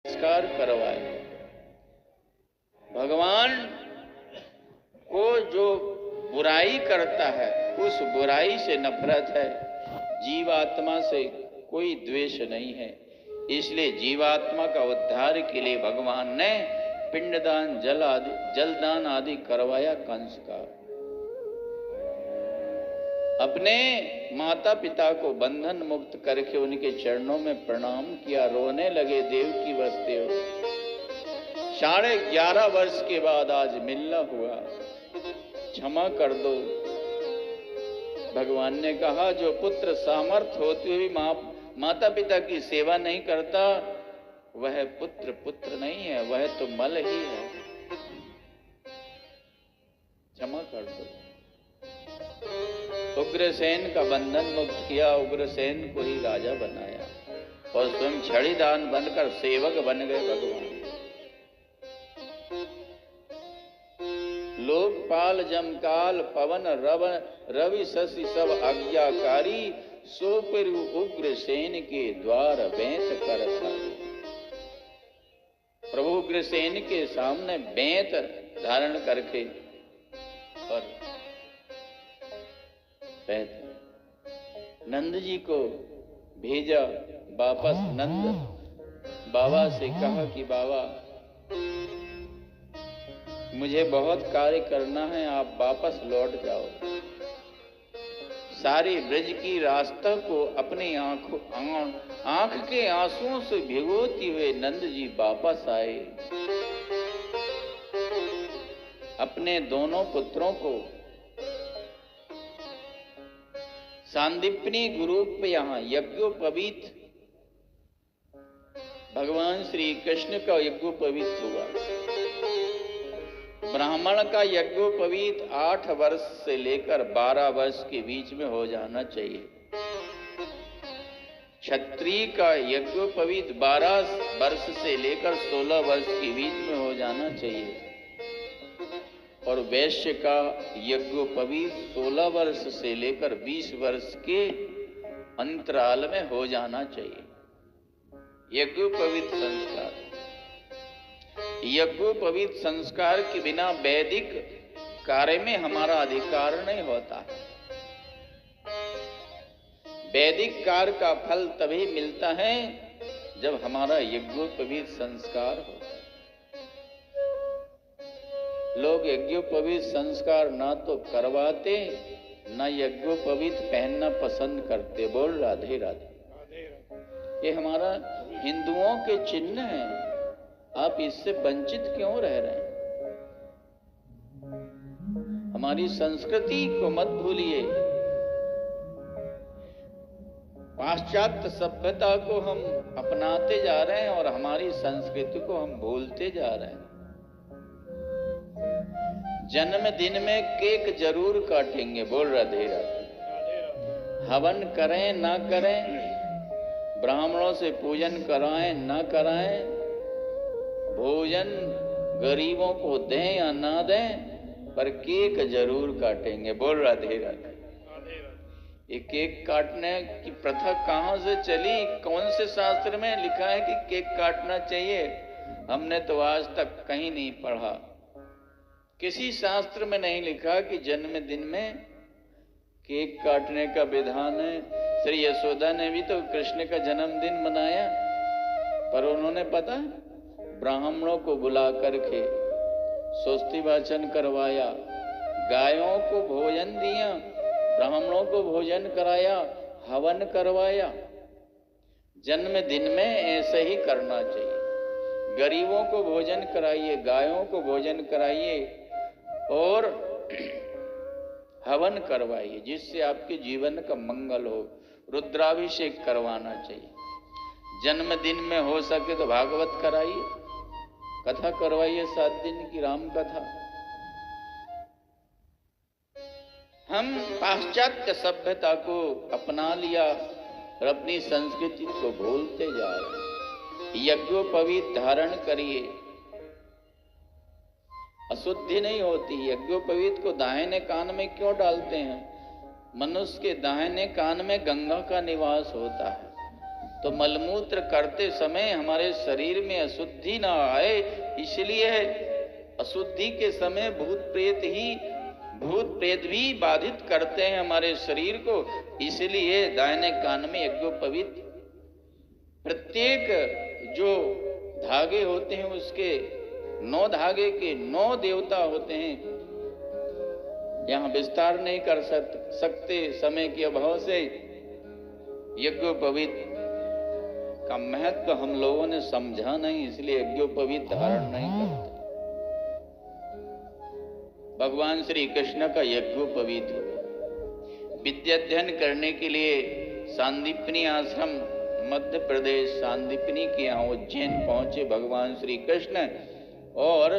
नमस्कार करवाए। भगवान को जो बुराई करता है उस बुराई से नफरत है, जीवात्मा से कोई द्वेष नहीं है। इसलिए जीवात्मा का उद्धार के लिए भगवान ने पिंडदान, जलदान आदि करवाया कंस का। अपने माता पिता को बंधन मुक्त करके उनके चरणों में प्रणाम किया, रोने लगे देवकी वसुदेव। 11.5 वर्ष के बाद आज मिलना हुआ, क्षमा कर दो। भगवान ने कहा जो पुत्र सामर्थ्य होते हुए भी माता पिता की सेवा नहीं करता वह पुत्र नहीं है, वह तो मल ही है। क्षमा कर दो। उग्रसेन का बंधन मुक्त किया, उग्रसेन को ही राजा बनाया और स्वयं छड़ीदान बनकर सेवक बन गए भगवान। लोकपाल जमकाल पवन रवि शशि सब आज्ञाकारी, सो पर उग्रसेन के द्वार बेंत कर था। प्रभु उग्रसेन के सामने बेंत धारण करके और नंद जी को भेजा वापस। नंद बाबा से कहा कि बाबा मुझे बहुत कार्य करना है, आप वापस लौट जाओ। सारी ब्रज की रास्ता को अपनी आंख के आंसुओं से भिगोती हुए नंद जी वापस आए। अपने दोनों पुत्रों को सांदीपनी गुरूप यहाँ यज्ञोपवीत, भगवान श्री कृष्ण का यज्ञोपवीत हुआ। ब्राह्मण का यज्ञोपवीत 8 वर्ष से लेकर 12 वर्ष के बीच में हो जाना चाहिए। क्षत्रिय का यज्ञोपवीत 12 वर्ष से लेकर 16 वर्ष के बीच में हो जाना चाहिए और वैश्य का यज्ञोपवीत 16 वर्ष से लेकर 20 वर्ष के अंतराल में हो जाना चाहिए। यज्ञोपवीत संस्कार, यज्ञोपवीत संस्कार के बिना वैदिक कार्य में हमारा अधिकार नहीं होता है। वैदिक कार्य का फल तभी मिलता है जब हमारा यज्ञोपवीत संस्कार हो। लोग यज्ञोपवीत संस्कार ना तो करवाते ना यज्ञोपवीत पहनना पसंद करते। बोल राधे राधे। ये हमारा हिंदुओं के चिन्ह है, आप इससे वंचित क्यों रह रहे हैं? हमारी संस्कृति को मत भूलिए। पाश्चात्य सभ्यता को हम अपनाते जा रहे हैं और हमारी संस्कृति को हम भूलते जा रहे हैं। जन्मदिन में केक जरूर काटेंगे। बोल राधे राधे। हवन करें ना करें, ब्राह्मणों से पूजन कराएं ना कराएं, भोजन गरीबों को दें या ना दें, पर केक जरूर काटेंगे। बोल राधे राधे। ये केक काटने की प्रथा कहां से चली? कौन से शास्त्र में लिखा है कि केक काटना चाहिए? हमने तो आज तक कहीं नहीं पढ़ा। किसी शास्त्र में नहीं लिखा कि जन्मदिन में केक काटने का विधान है। श्री यशोदा ने भी तो कृष्ण का जन्मदिन मनाया, पर उन्होंने पता ब्राह्मणों को बुला करके स्वस्ति वाचन करवाया, गायों को भोजन दिया, ब्राह्मणों को भोजन कराया, हवन करवाया। जन्मदिन में ऐसे ही करना चाहिए। गरीबों को भोजन कराइए, गायों को भोजन कराइए और हवन करवाइए, जिससे आपके जीवन का मंगल हो। रुद्राभिषेक करवाना चाहिए। जन्मदिन में हो सके तो भागवत कराइए, कथा करवाइए, 7 दिन की राम कथा। हम पाश्चात्य सभ्यता को अपना लिया और अपनी संस्कृति को भूलते जा रहे हैं। यज्ञोपवीत धारण करिए, अशुद्धि नहीं होती। यज्ञोपवीत को दाहिने कान में क्यों डालते हैं? मनुष्य के दाहिने कान में गंगा का निवास होता है। तो मलमूत्र करते समय हमारे शरीर में अशुद्धि ना आए, इसलिए अशुद्धि के समय भूत प्रेत भी बाधित करते हैं हमारे शरीर को। इसलिए दाहिने कान में यज्ञोपवीत, प्रत्येक जो धागे होते हैं उसके 9 धागे के 9 देवता होते हैं। यहां विस्तार नहीं कर सकते समय के अभाव से। यज्ञोपवीत का महत्व हम लोगों ने समझा नहीं, इसलिए यज्ञोपवीत धारण नहीं करते। भगवान श्री कृष्ण का यज्ञोपवीत विद्याध्ययन करने के लिए सांदीपनी आश्रम मध्य प्रदेश सांदीपनी के यहाँ उज्जैन पहुंचे भगवान श्री कृष्ण, और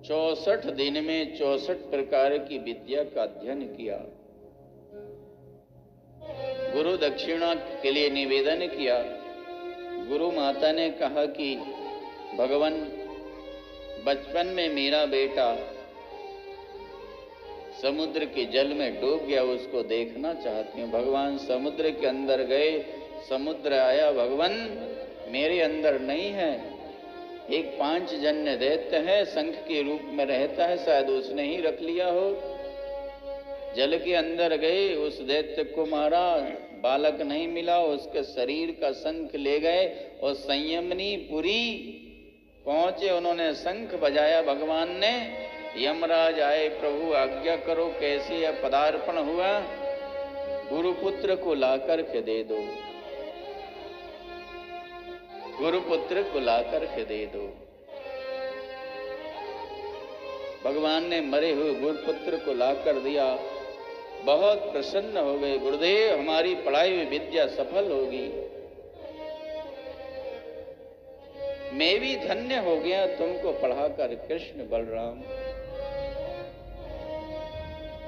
64 दिन में 64 प्रकार की विद्या का अध्ययन किया। गुरु दक्षिणा के लिए निवेदन किया। गुरु माता ने कहा कि भगवान, बचपन में मेरा बेटा समुद्र के जल में डूब गया, उसको देखना चाहती हूँ। भगवान समुद्र के अंदर गए, समुद्र आया, भगवान मेरे अंदर नहीं है, एक 5 जन्य दैत्य है, शंख के रूप में रहता है, शायद उसने ही रख लिया हो। जल के अंदर गए, उस दैत्य को मारा, बालक नहीं मिला, उसके शरीर का शंख ले गए और संयमनी पुरी पहुंचे, उन्होंने शंख बजाया। भगवान ने, यमराज आए, प्रभु आज्ञा करो, कैसे यह पदार्पण हुआ? गुरुपुत्र को लाकर के दे दो, गुरुपुत्र को लाकर के दे दो। भगवान ने मरे हुए गुरुपुत्र को लाकर दिया। बहुत प्रसन्न हो गए, गुरुदेव हमारी पढ़ाई हुई विद्या सफल होगी, मैं भी धन्य हो गया तुमको पढ़ाकर। कृष्ण बलराम,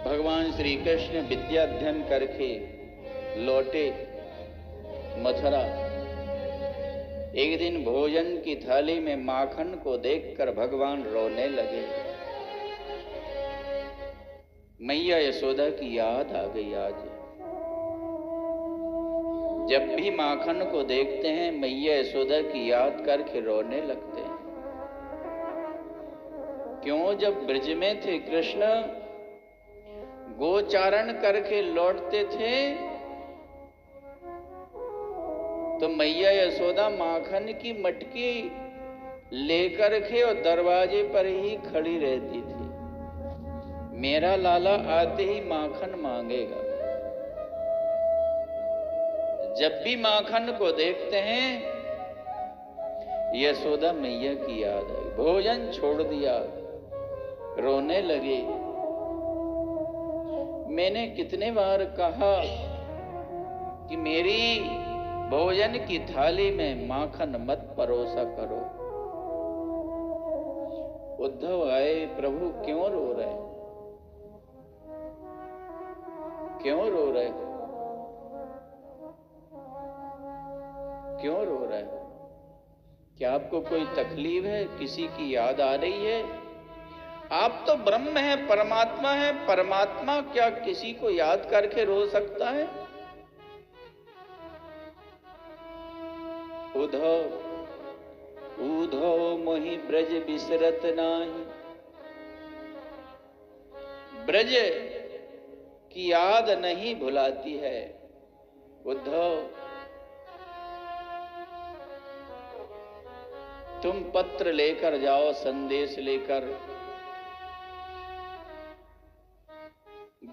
भगवान श्री कृष्ण विद्याध्ययन करके लौटे मथुरा। एक दिन भोजन की थाली में माखन को देखकर भगवान रोने लगे। मैया यशोदा की याद आ गई। आज जब भी माखन को देखते हैं मैया यशोदा की याद करके रोने लगते हैं। क्यों? जब ब्रज में थे कृष्ण, गोचारण करके लौटते थे तो मैया यशोदा माखन की मटकी लेकर के और दरवाजे पर ही खड़ी रहती थी। मेरा लाला आते ही माखन मांगेगा। जब भी माखन को देखते हैं यशोदा मैया की याद आई। भोजन छोड़ दिया, रोने लगे। मैंने कितने बार कहा कि मेरी भोजन की थाली में माखन मत परोसा करो। उद्धव आए, प्रभु क्यों रो रहे, क्यों रो रहे, क्यों रो रहे? क्या आपको कोई तकलीफ है? किसी की याद आ रही है? आप तो ब्रह्म है, परमात्मा है। परमात्मा क्या किसी को याद करके रो सकता है? उद्धव उद्धव मोहि ब्रज बिसरत नाही। ब्रज की याद नहीं भुलाती है। उद्धव, तुम पत्र लेकर जाओ, संदेश लेकर।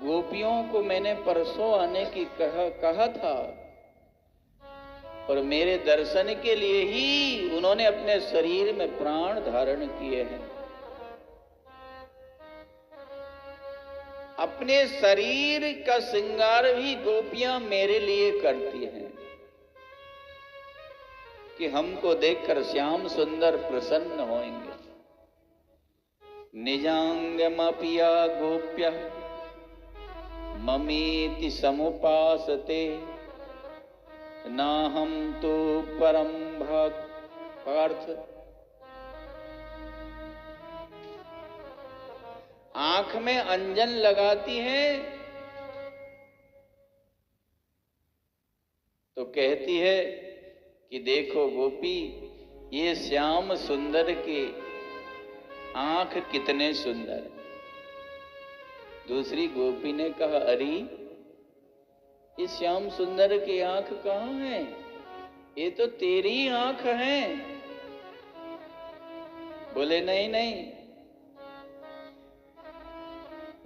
गोपियों को मैंने परसों आने की कहा था, और मेरे दर्शन के लिए ही उन्होंने अपने शरीर में प्राण धारण किए हैं। अपने शरीर का श्रृंगार भी गोपियां मेरे लिए करती हैं कि हमको देखकर श्याम सुंदर प्रसन्न होंगे। निजांगमपिया गोप्य ममेति समुपासते, नाहम तो परम पार्थ। आंख में अंजन लगाती हैं तो कहती है कि देखो गोपी, ये श्याम सुंदर के आंख कितने सुंदर। दूसरी गोपी ने कहा, अरे ये श्याम सुंदर की आंख कहाँ है? ये तो तेरी आंख है। बोले नहीं नहीं,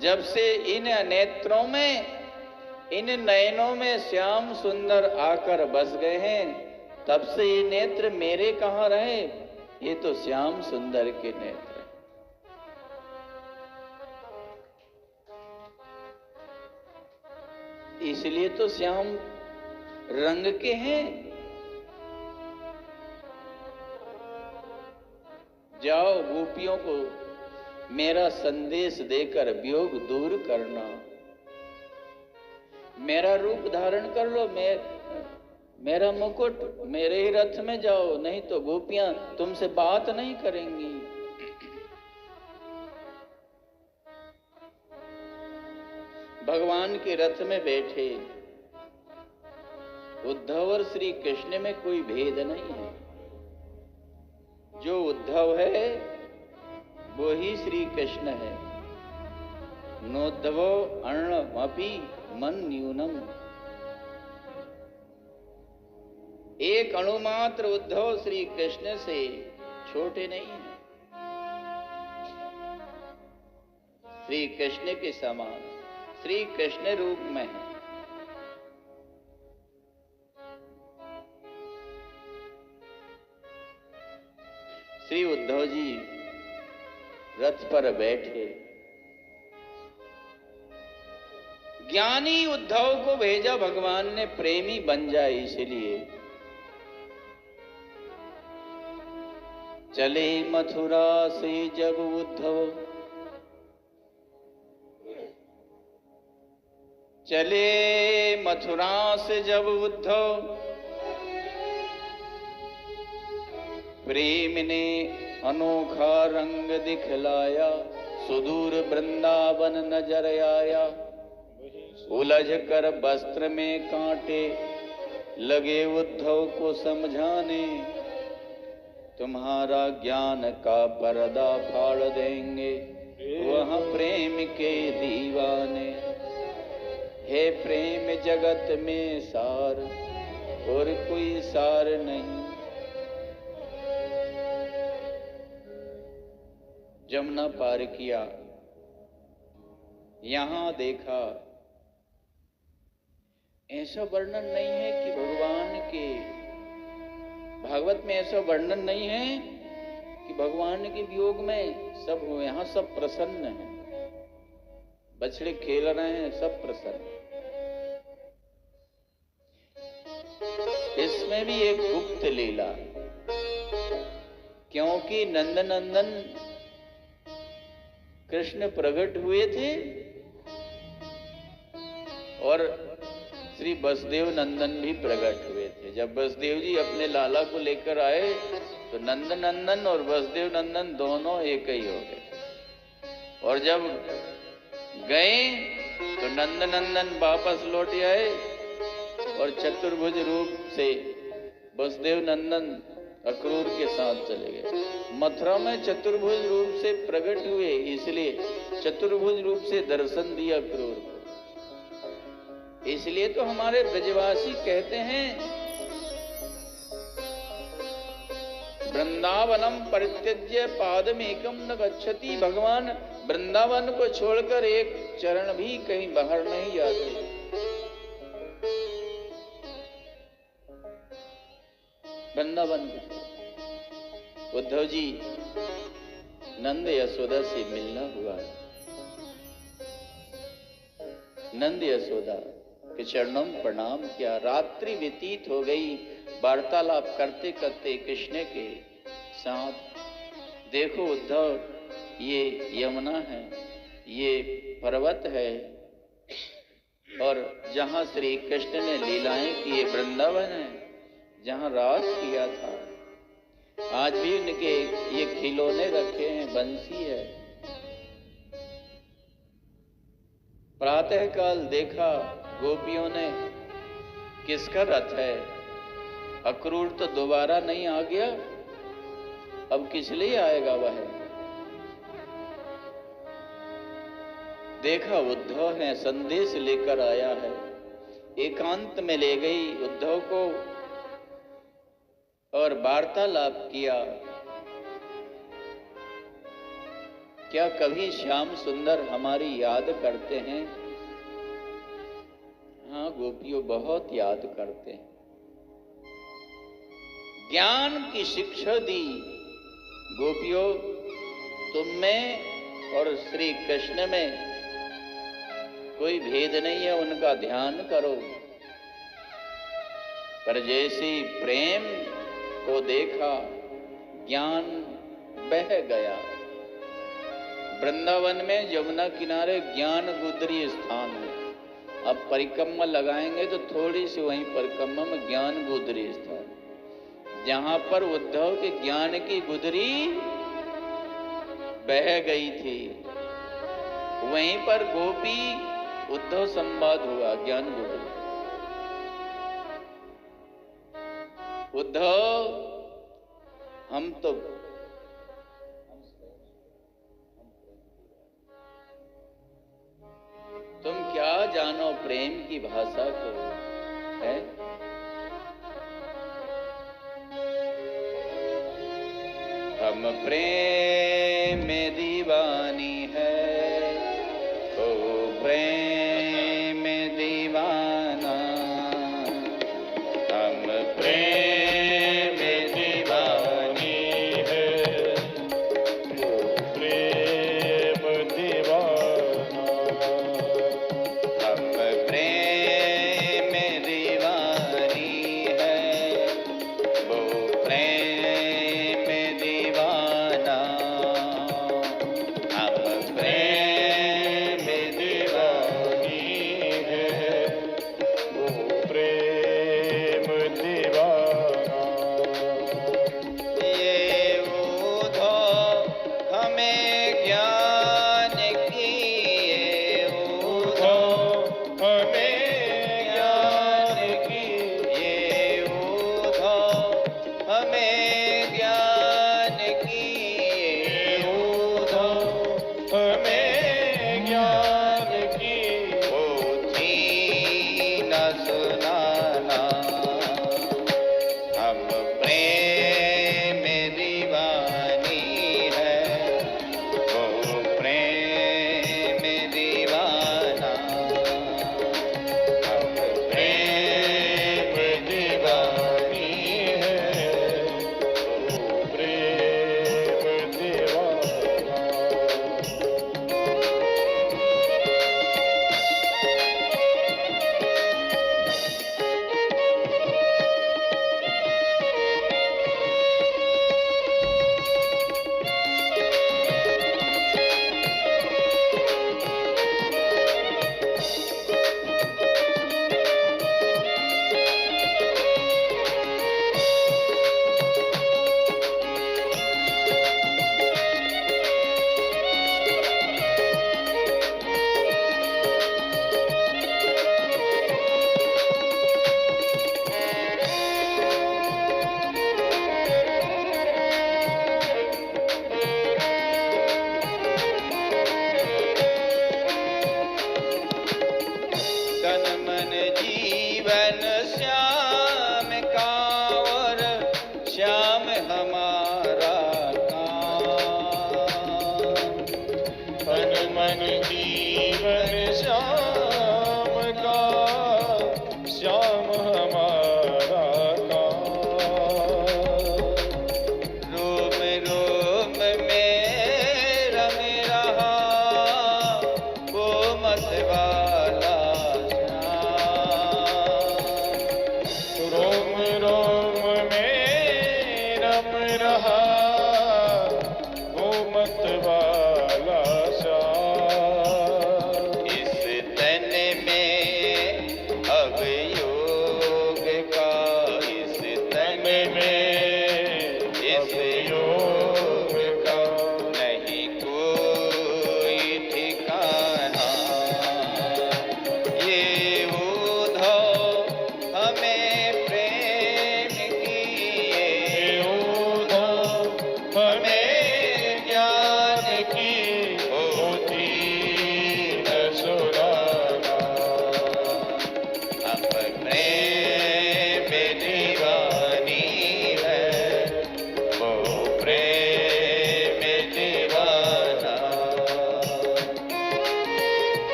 जब से इन नेत्रों में, इन नयनों में श्याम सुंदर आकर बस गए हैं, तब से ये नेत्र मेरे कहाँ रहे? ये तो श्याम सुंदर के नेत्र। इसलिए तो श्याम रंग के हैं। जाओ गोपियों को मेरा संदेश देकर वियोग दूर करना, मेरा रूप धारण कर लो, मेरा मुकुट, मेरे ही रथ में जाओ, नहीं तो गोपियां तुमसे बात नहीं करेंगी। भगवान के रथ में बैठे उद्धव और श्री कृष्ण में कोई भेद नहीं है। जो उद्धव है वो ही श्री कृष्ण है। नोद्धवो अर्णमपि मन न्यूनम। एक अणु मात्र उद्धव श्री कृष्ण से छोटे नहीं है, श्री कृष्ण के समान श्री कृष्ण रूप में है। श्री उद्धव जी रथ पर बैठे। ज्ञानी उद्धव को भेजा भगवान ने, प्रेमी बन जाए इसलिए। चले मथुरा से जब उद्धव, चले मथुरा से जब उद्धव, प्रेम ने अनोखा रंग दिखलाया, सुदूर वृंदावन नजर आया। उलझ कर वस्त्र में कांटे लगे उद्धव को समझाने, तुम्हारा ज्ञान का पर्दा फाड़ देंगे वह प्रेम के दीवाने। है प्रेम जगत में सार और कोई सार नहीं। जमुना पार किया, यहां देखा, ऐसा वर्णन नहीं है कि भगवान के, भागवत में ऐसा वर्णन नहीं है कि भगवान के वियोग में सब, यहां सब प्रसन्न हैं, बछड़े खेल रहे हैं, सब प्रसन्न। इसमें भी एक गुप्त लीला, क्योंकि नंदनंदन कृष्ण प्रकट हुए थे और श्री वसुदेव नंदन भी प्रकट हुए थे। जब वसुदेव जी अपने लाला को लेकर आए तो नंदनंदन और वसुदेव नंदन दोनों एक ही हो गए, और जब गए तो नंदनंदन वापस लौट आए और चतुर्भुज रूप से वसुदेव नंदन अक्रूर के साथ चले गए। मथुरा में चतुर्भुज रूप से प्रकट हुए, इसलिए चतुर्भुज रूप से दर्शन दिया अक्रूर को। इसलिए तो हमारे ब्रजवासी कहते हैं, वृंदावनम परित्यज्य पादमेकम न गच्छति। भगवान वृंदावन को छोड़कर एक चरण भी कहीं बाहर नहीं जाते। वृंदावन उद्धव जी नंद यशोदा से मिलना हुआ। नंद यशोदा के चरणों में प्रणाम किया। रात्रि व्यतीत हो गई, वार्तालाप करते करते कृष्ण के साथ। देखो उद्धव, ये यमुना है, ये पर्वत है, और जहां श्री कृष्ण ने लीलाएं की, ये वृंदावन है जहां रास किया था। आज भी उनके ये खिलौने रखे हैं, बंसी है। प्रातः काल देखा गोपियों ने किसका रथ है, अक्रूर तो दोबारा नहीं आ गया, अब किस लिए आएगा वह? देखा उद्धव है, संदेश लेकर आया है। एकांत में ले गई उद्धव को और वार्तालाप किया। क्या कभी श्याम सुंदर हमारी याद करते हैं? हाँ गोपियों, बहुत याद करते हैं। ज्ञान की शिक्षा दी गोपियों, तुम में और श्री कृष्ण में कोई भेद नहीं है, उनका ध्यान करो। पर जैसे प्रेम को देखा, ज्ञान बह गया। वृंदावन में यमुना किनारे ज्ञान गुदरी स्थान है। अब परिक्रमा लगाएंगे तो थोड़ी सी वहीं परिक्रमा में ज्ञान गुदरी स्थान, जहां पर उद्धव के ज्ञान की गुदरी बह गई थी, वहीं पर गोपी उद्धव संवाद हुआ। ज्ञान गुदरी, उद्धव हम तो तुम क्या जानो प्रेम की भाषा को, है? हम प्रेम में दीवानी है, ओ प्रेम में दीवाना। हम प्रेम में दीवानी है, ओ प्रेम दीवाना। हम प्रेम में दीवानी है, वो प्रेम में दीवाना।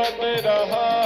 पद रहा